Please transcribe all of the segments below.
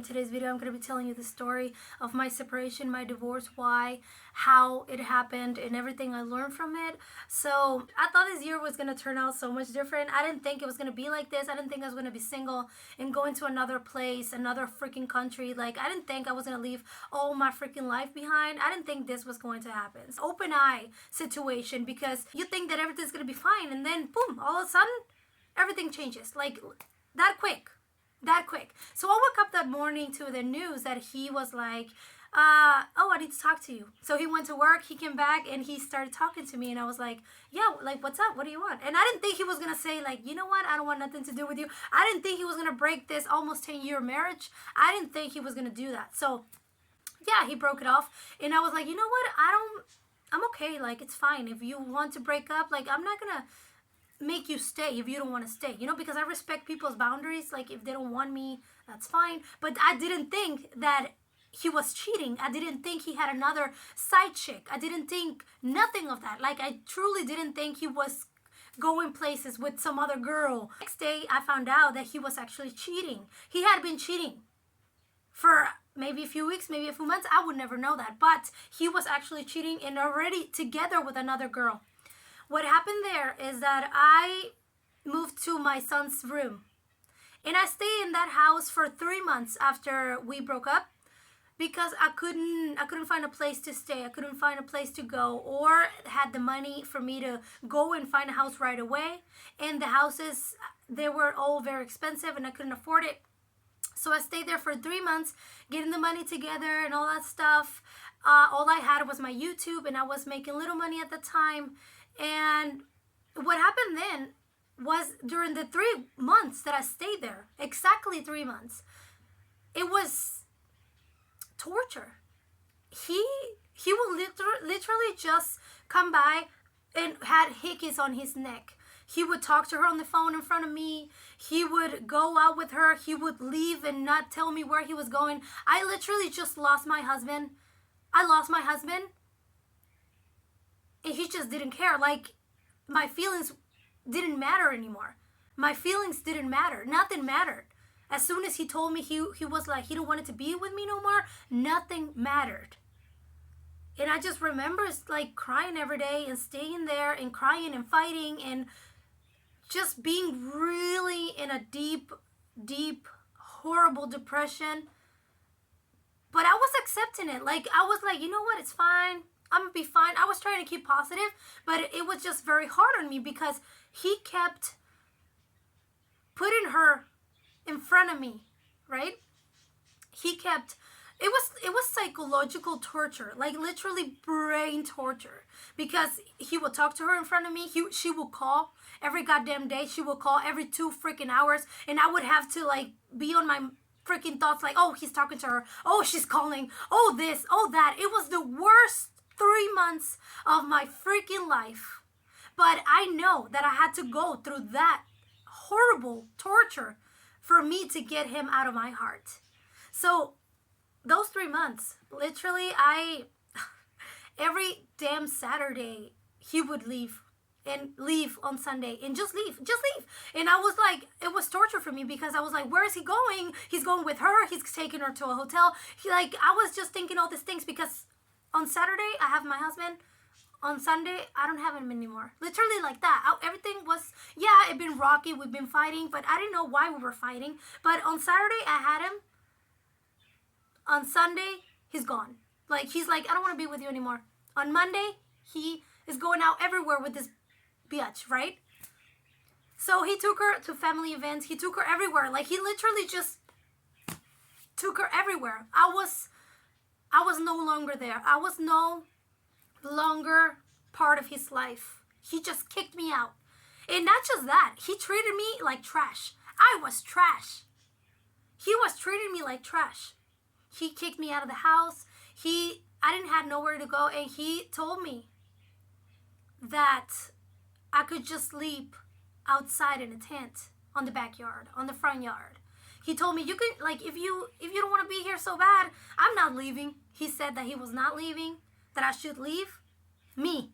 in today's video I'm going to be telling you the story of my separation, my divorce, why, how it happened, and everything I learned from it. So I thought this year was going to turn out so much different. I didn't think it was going to be like this. I didn't think I was going to be single and go into another place, another freaking country. Like, I didn't think I was going to leave all my freaking life behind. I didn't think this was going to happen. It's an open eye situation, because you think that everything's going to be fine, and then boom, all of a sudden everything changes like that quick. So I woke up that morning to the news that he was like, oh, I need to talk to you. So he went to work, he came back, and he started talking to me, and I was like, yeah, like, what's up? What do you want? And I didn't think he was going to say, like, you know what? I don't want nothing to do with you. I didn't think he was going to break this almost 10-year marriage. I didn't think he was going to do that. So yeah, he broke it off, and I was like, you know what? I'm okay. Like, it's fine. If you want to break up, like, I'm not going to make you stay if you don't want to stay, because I respect people's boundaries. Like, if they don't want me, that's fine. But I didn't think that he was cheating. I didn't think he had another side chick. I didn't think nothing of that. Like, I truly didn't think he was going places with some other girl. Next day, I found out that he was actually cheating. He had been cheating for maybe a few weeks, maybe a few months. I would never know that. But he was actually cheating and already together with another girl. What happened there is that I moved to my son's room, and I stayed in that house for 3 months after we broke up, because I couldn't find a place to stay. I couldn't find a place to go, or had the money for me to go and find a house right away. And the houses, they were all very expensive, and I couldn't afford it. So I stayed there for 3 months, getting the money together and all that stuff. All I had was my YouTube, and I was making little money at the time. And what happened then was, during the 3 months that I stayed there, exactly 3 months, it was torture. He will literally just come by and had hickeys on his neck. He would talk to her on the phone in front of me. He would go out with her. He would leave and not tell me where he was going. I literally just lost my husband. I lost my husband. And he just didn't care. Like, my feelings didn't matter anymore. My feelings didn't matter. Nothing mattered. As soon as he told me he was like, he don't want to be with me no more, nothing mattered. And I just remember, like, crying every day and staying there and crying and fighting and just being really in a deep, horrible depression. But I was accepting it. Like, I was like, you know what? It's fine. I'm gonna be fine. I was trying to keep positive, but it was just very hard on me, because he kept putting her in front of me, right? He kept, it was psychological torture, like literally brain torture, because he would talk to her in front of me. She would call every goddamn day. She would call every 2 freaking hours, and I would have to, like, be on my freaking thoughts, like, oh, he's talking to her. Oh, she's calling. Oh, this, oh, that. It was the worst 3 months of my freaking life. But I know that I had to go through that horrible torture for me to get him out of my heart. So those 3 months, literally, every damn Saturday he would leave on Sunday and just leave. And I was like, it was torture for me, because I was like, where is he going? He's going with her. He's taking her to a hotel. I was just thinking all these things, because on Saturday, I have my husband. On Sunday, I don't have him anymore. Literally like that. Everything was, yeah, it'd been rocky. We've been fighting, but I didn't know why we were fighting. But on Saturday, I had him. On Sunday, he's gone. Like, he's like, I don't want to be with you anymore. On Monday, he is going out everywhere with this bitch, right? So he took her to family events. He took her everywhere. Like, he literally just took her everywhere. I was no longer there. I was no longer part of his life. He just kicked me out. And not just that, he treated me like trash. I was trash. He was treating me like trash. He kicked me out of the house. I didn't have nowhere to go, and he told me that I could just sleep outside in a tent on the backyard, on the front yard. He told me, you can, like, if you don't want to be here so bad, I'm not leaving. He said that he was not leaving, that I should leave. Me,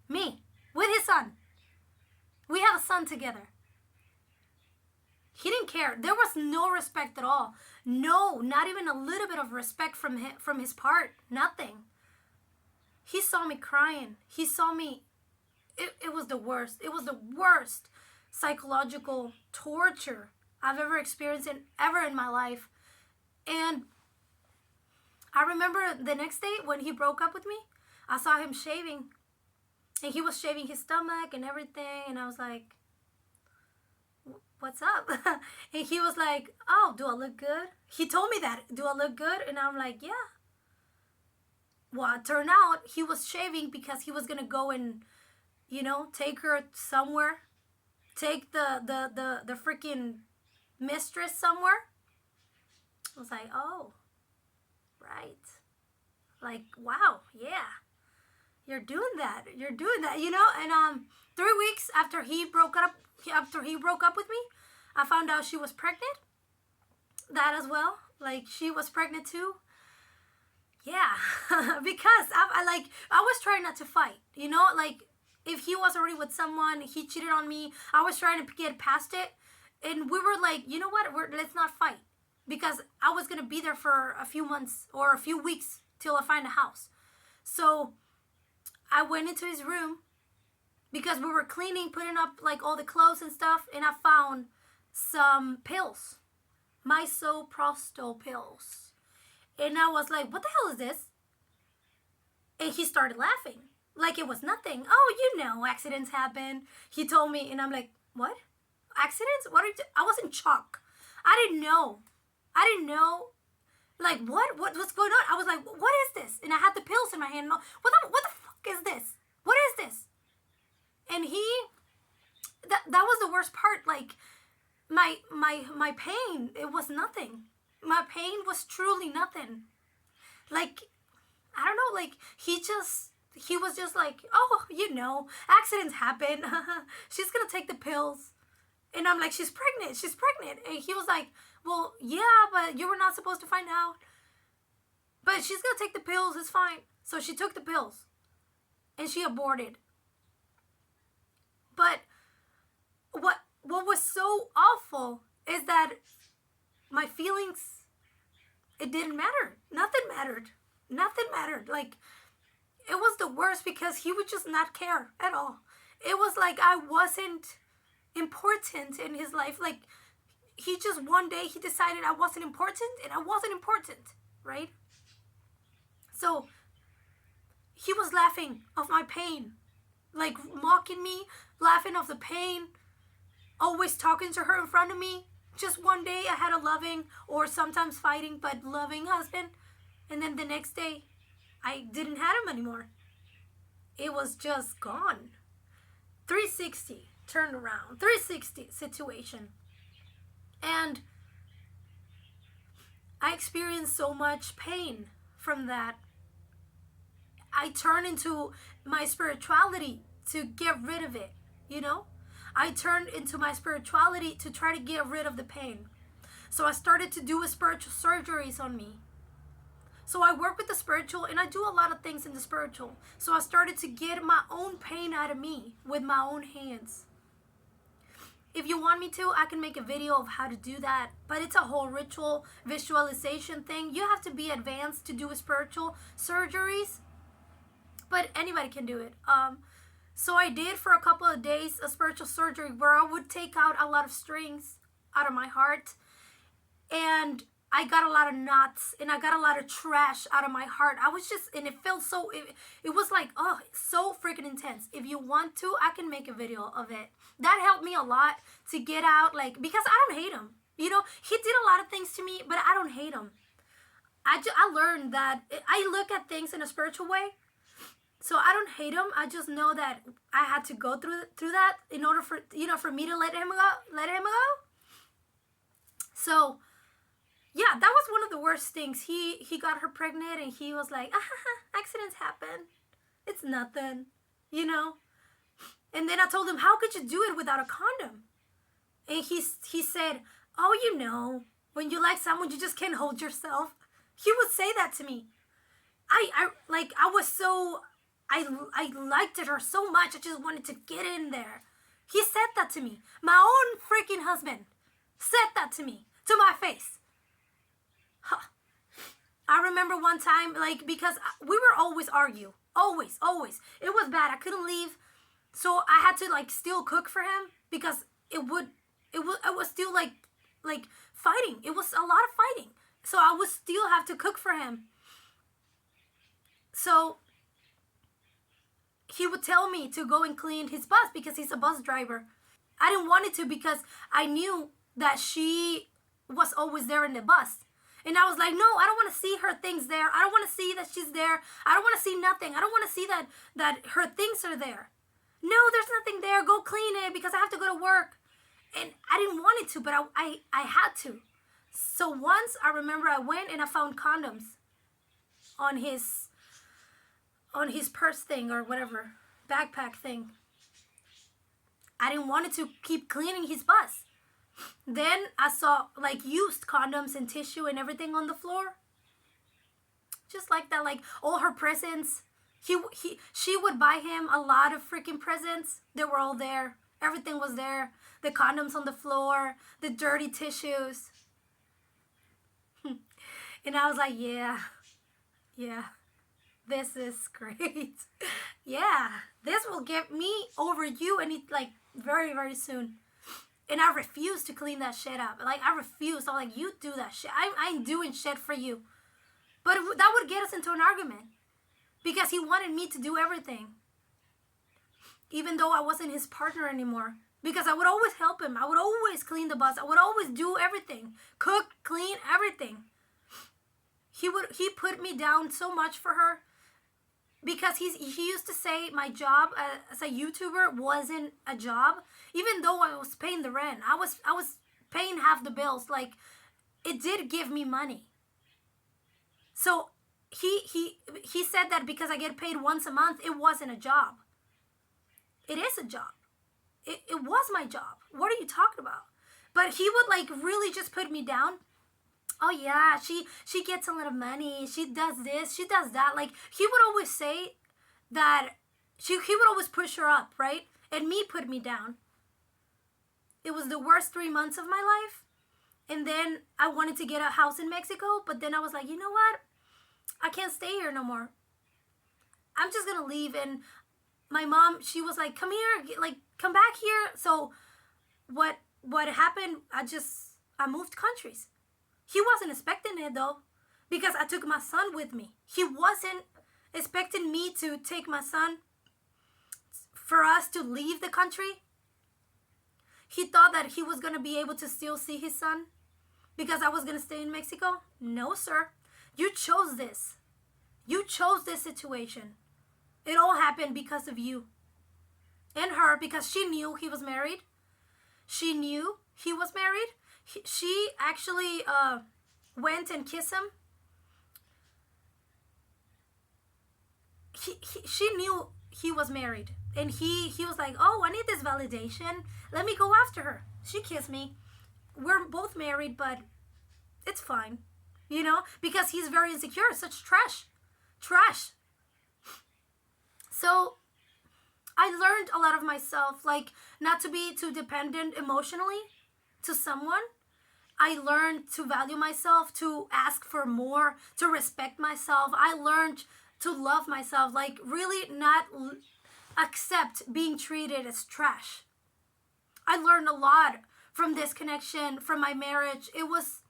with his son. We have a son together. He didn't care. There was no respect at all. No, not even a little bit of respect from his part. Nothing. He saw me crying. He saw me. It was the worst. It was the worst psychological torture I've ever experienced ever in my life. And I remember the next day when he broke up with me, I saw him shaving. And he was shaving his stomach and everything. And I was like, what's up? And he was like, oh, do I look good? He told me that. Do I look good? And I'm like, yeah. Well, it turned out he was shaving because he was going to go and, take her somewhere. Take the freaking mistress somewhere. I was like, oh, right. Like, wow, yeah. You're doing that. And 3 weeks after he broke up with me, I found out she was pregnant. That as well. Like, she was pregnant too. Yeah. Because I was trying not to fight. Like, if he was already with someone, he cheated on me, I was trying to get past it. And we were like, you know what? Let's not fight. Because I was going to be there for a few months or a few weeks till I find a house. So I went into his room because we were cleaning, putting up like all the clothes and stuff. And I found some pills. Misoprostol pills. And I was like, what the hell is this? And he started laughing. Like it was nothing. Oh, accidents happen. He told me, and I'm like, what? Accidents? I was in shock. I didn't know. Like, what's going on? I was like, what is this? And I had the pills in my hand. What the fuck is this? What is this? And that was the worst part. Like, my pain, it was nothing. My pain was truly nothing. Like, I don't know, like, he was just like, oh, accidents happen. She's gonna take the pills. And I'm like, she's pregnant. And he was like, well, yeah, but you were not supposed to find out. But she's gonna take the pills, it's fine. So she took the pills. And she aborted. But what was so awful is that my feelings, it didn't matter. Nothing mattered. Like, it was the worst because he would just not care at all. It was like I wasn't important in his life. Like, he just one day he decided I wasn't important, and I wasn't important, right? So he was laughing of my pain, like mocking me, laughing of the pain, always talking to her in front of me. Just one day I had a loving, or sometimes fighting, but loving husband. And then the next day I didn't have him anymore. It was just gone. 360 turned around. 360 situation. And I experienced so much pain from that. I turned into my spirituality to get rid of it, I turned into my spirituality to try to get rid of the pain. So I started to do spiritual surgeries on me. So I work with the spiritual, and I do a lot of things in the spiritual. So I started to get my own pain out of me with my own hands. If you want me to, I can make a video of how to do that. But it's a whole ritual visualization thing. You have to be advanced to do spiritual surgeries. But anybody can do it. So I did for a couple of days a spiritual surgery where I would take out a lot of strings out of my heart. And I got a lot of knots, and I got a lot of trash out of my heart. And it felt so, it was like, so freaking intense. If you want to, I can make a video of it. That helped me a lot to get out, like, because I don't hate him. He did a lot of things to me, but I don't hate him. I learned that I look at things in a spiritual way. So I don't hate him. I just know that I had to go through that in order for me to let him go. So yeah, that was one of the worst things. He got her pregnant, and he was like, accidents happen. It's nothing, And then I told him, how could you do it without a condom? And he said, when you like someone, you just can't hold yourself. He would say that to me. I liked her so much, I just wanted to get in there. He said that to me. My own freaking husband. Said that to me, to my face. Huh. I remember one time, like, because we were always argue. Always, always. It was bad. I couldn't leave. So I had to, like, still cook for him because I was still, like fighting. It was a lot of fighting. So I would still have to cook for him. So he would tell me to go and clean his bus because he's a bus driver. I didn't want it to because I knew that she was always there in the bus. And I was like, no, I don't want to see her things there. I don't want to see that she's there. I don't want to see nothing. I don't want to see that her things are there. No, there's nothing there. Go clean it because I have to go to work. And I didn't want it to, but I had to. So once I remember I went and I found condoms on his purse thing or whatever, backpack thing. I didn't want it to keep cleaning his bus. Then I saw like used condoms and tissue and everything on the floor. Just like that, like all her presents. She would buy him a lot of freaking presents. They were all there. Everything was there. The condoms on the floor, the dirty tissues. And I was like, yeah, this is great. Yeah, this will get me over you and it like very, very soon. And I refused to clean that shit up. Like, I refused. I'm like, you do that shit. I ain't doing shit for you. But that would get us into an argument. Because he wanted me to do everything. Even though I wasn't his partner anymore. Because I would always help him. I would always clean the bus. I would always do everything. Cook, clean, everything. He put me down so much for her. Because he used to say my job as a YouTuber wasn't a job. Even though I was paying the rent. I was paying half the bills. Like, it did give me money. So he said that because I get paid once a month, it wasn't a job. It is a job. It was my job. What are you talking about? But he would like really just put me down. Oh yeah, she gets a lot of money. She does this. She does that. Like, he would always say that he would always push her up, right? And me put me down. It was the worst 3 months of my life. And then I wanted to get a house in Mexico. But then I was like, you know what? I can't stay here no more. I'm just going to leave. And my mom, she was like, come here. Like, come back here. So what happened, I moved countries. He wasn't expecting it though. Because I took my son with me. He wasn't expecting me to take my son for us to leave the country. He thought that he was going to be able to still see his son because I was going to stay in Mexico. No, sir. You chose this. You chose this situation. It all happened because of you. And her, because she knew he was married. She knew he was married. She actually went and kissed him. She knew he was married. And he was like, oh, I need this validation. Let me go after her. She kissed me. We're both married, but it's fine. You know? Because he's very insecure. Such trash. Trash. So, I learned a lot of myself. Like, not to be too dependent emotionally to someone. I learned to value myself, to ask for more, to respect myself. I learned to love myself. Like, really not accept being treated as trash. I learned a lot from this connection, from my marriage. It was,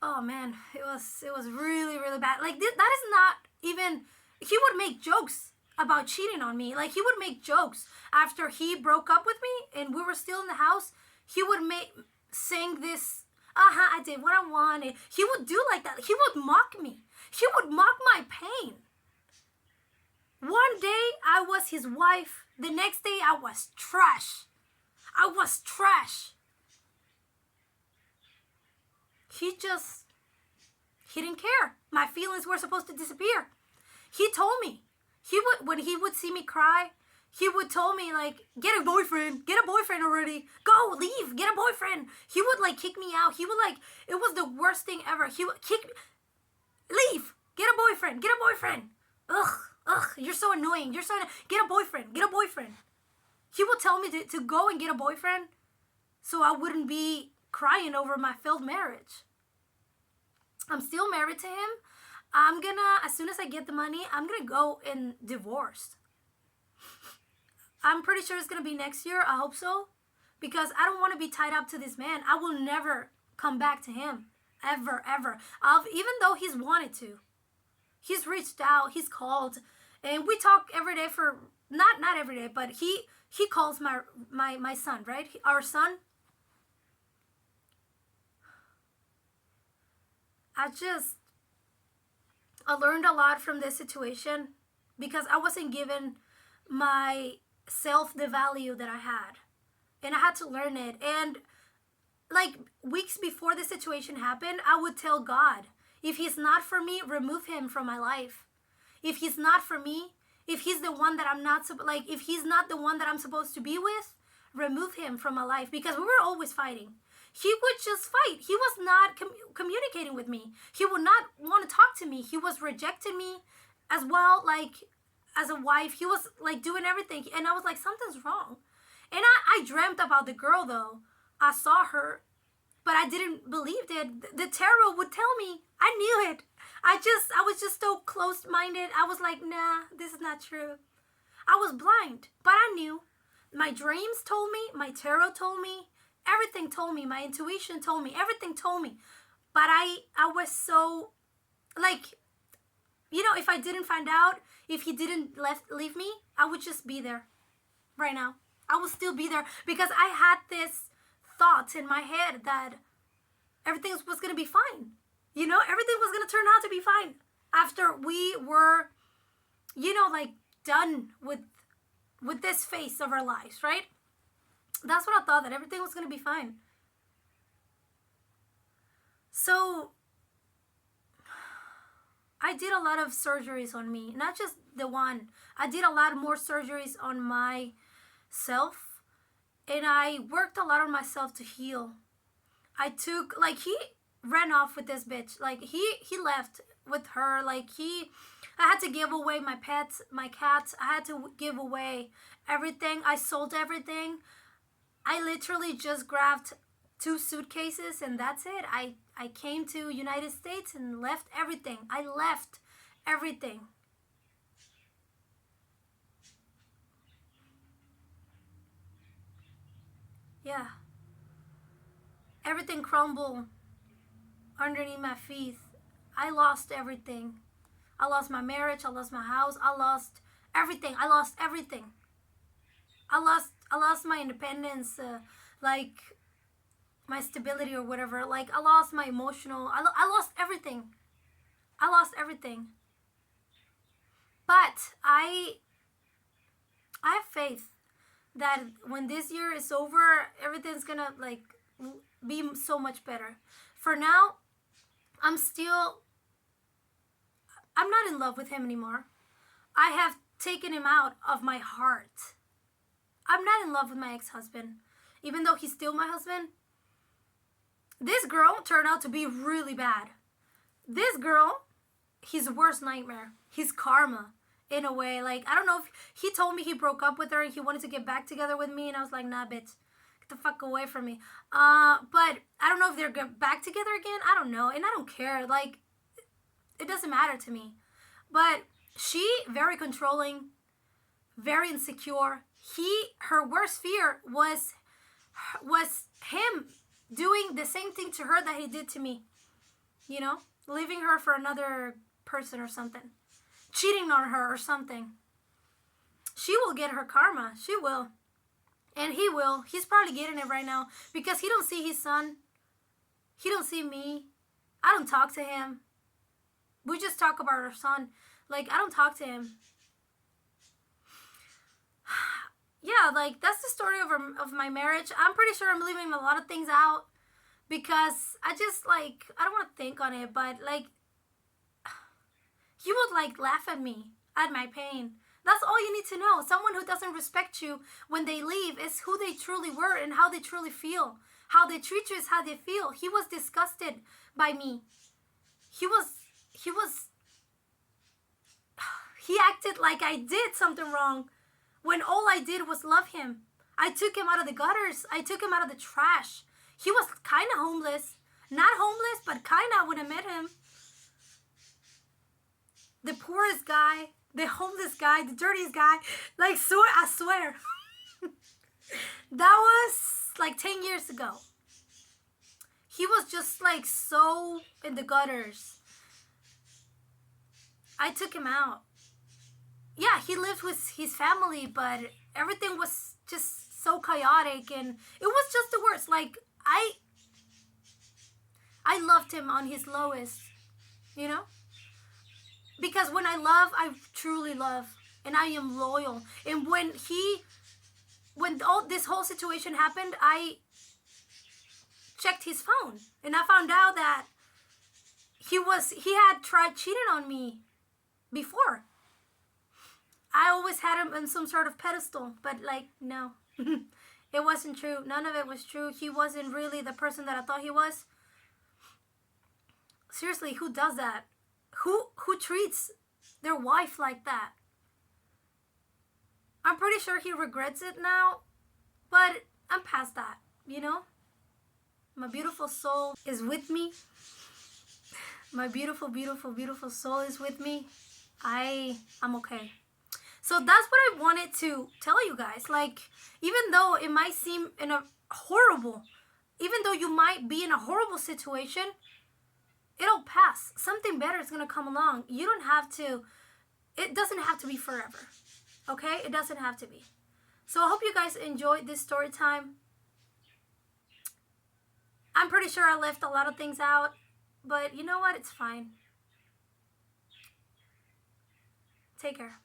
oh man, it was really, really bad. Like, that is not even, he would make jokes about cheating on me. Like, he would make jokes after he broke up with me and we were still in the house. He would sing this, I did what I wanted. He would do like that. He would mock me. He would mock my pain. One day I was his wife. The next day I was trash. I was trash. He didn't care. My feelings were supposed to disappear. He told me. When he would see me cry, he would tell me like, get a boyfriend already. Go, leave, get a boyfriend. He would like kick me out. He would like, it was the worst thing ever. He would kick me, leave, get a boyfriend. Ugh, you're so annoying. Get a boyfriend. He would tell me to go and get a boyfriend so I wouldn't be crying over my failed marriage. I'm still married to him. As soon as I get the money, I'm gonna go and divorce. I'm pretty sure it's gonna be next year. I hope so. Because I don't want to be tied up to this man. I will never come back to him. Ever, ever. Even though he's wanted to. He's reached out, he's called, and we talk every day for, not every day, but he calls my son, right? Our son. I learned a lot from this situation because I wasn't given myself the value that I had. And I had to learn it. And like weeks before the situation happened, I would tell God, if he's not for me, remove him from my life. If he's not for me, if he's the one that I'm not, if he's not the one that I'm supposed to be with, remove him from my life. Because we were always fighting. He would just fight. He was not communicating with me. He would not want to talk to me. He was rejecting me as well, like as a wife. He was like doing everything. And I was like, something's wrong. And I dreamt about the girl though. I saw her, but I didn't believe it. The tarot would tell me. I knew it. I was just so closed-minded. I was like, nah, this is not true. I was blind, but I knew. My dreams told me, my tarot told me, everything told me, my intuition told me, everything told me. But I was so, like, if I didn't find out, if he didn't leave me, I would just be there right now. I would still be there because I had this thought in my head that everything was going to be fine. Everything was going to turn out to be fine after we were, done with this phase of our lives, right? That's what I thought, that everything was going to be fine. So I did a lot of surgeries on me, not just the one. I did a lot more surgeries on myself, and I worked a lot on myself to heal. He ran off with this bitch. He left with her. I had to give away my pets, my cats. I had to give away everything. I sold everything. I literally just grabbed 2 suitcases and that's it. I came to United States and left everything. I left everything. Yeah. Everything crumbled underneath my feet. I lost everything. I lost my marriage. I lost my house. I lost everything. I lost everything. I lost my independence, my stability or whatever. I lost my emotional. I lost everything. I lost everything. But I have faith that when this year is over, everything's gonna be so much better. For now, I'm not in love with him anymore. I have taken him out of my heart. I'm not in love with my ex-husband. Even though he's still my husband. This girl turned out to be really bad. This girl, his worst nightmare. His karma, in a way. I don't know if he told me he broke up with her and he wanted to get back together with me. And I was like, nah, bitch. Get the fuck away from me. But I don't know if they're back together again. I don't know. And I don't care. It doesn't matter to me. But she, very controlling, very insecure. Her worst fear was him doing the same thing to her that he did to me. Leaving her for another person or something. Cheating on her or something. She will get her karma. She will. And he will. He's probably getting it right now. Because he don't see his son. He don't see me. I don't talk to him. We just talk about our son. I don't talk to him. Yeah, that's the story of my marriage. I'm pretty sure I'm leaving a lot of things out. Because I just, I don't want to think on it. But, he would, laugh at me. At my pain. That's all you need to know. Someone who doesn't respect you when they leave is who they truly were and how they truly feel. How they treat you is how they feel. He was disgusted by me. He acted like I did something wrong when all I did was love him. I took him out of the gutters. I took him out of the trash. He was kind of homeless. Not homeless, but kind of when I met him. The poorest guy, the homeless guy, the dirtiest guy. Like, I swear. That was like 10 years ago. He was just like so in the gutters. I took him out. Yeah, he lived with his family, but everything was just so chaotic, and it was just the worst. Like, I loved him on his lowest, you know? Because when I love, I truly love, and I am loyal. And when all this whole situation happened, I checked his phone, and I found out that he had tried cheating on me before. I always had him on some sort of pedestal, but like, no. It wasn't true. None of it was true. He wasn't really the person that I thought he was. Seriously, who does that? Who treats their wife like that? I'm pretty sure he regrets it now, but I'm past that, you know? My beautiful soul is with me. My beautiful, beautiful, beautiful soul is with me. I'm okay. So that's what I wanted to tell you guys. Like, even though it might seem even though you might be in a horrible situation, it'll pass. Something better is going to come along. It doesn't have to be forever. Okay? It doesn't have to be. So I hope you guys enjoyed this story time. I'm pretty sure I left a lot of things out, but you know what? It's fine. Take care.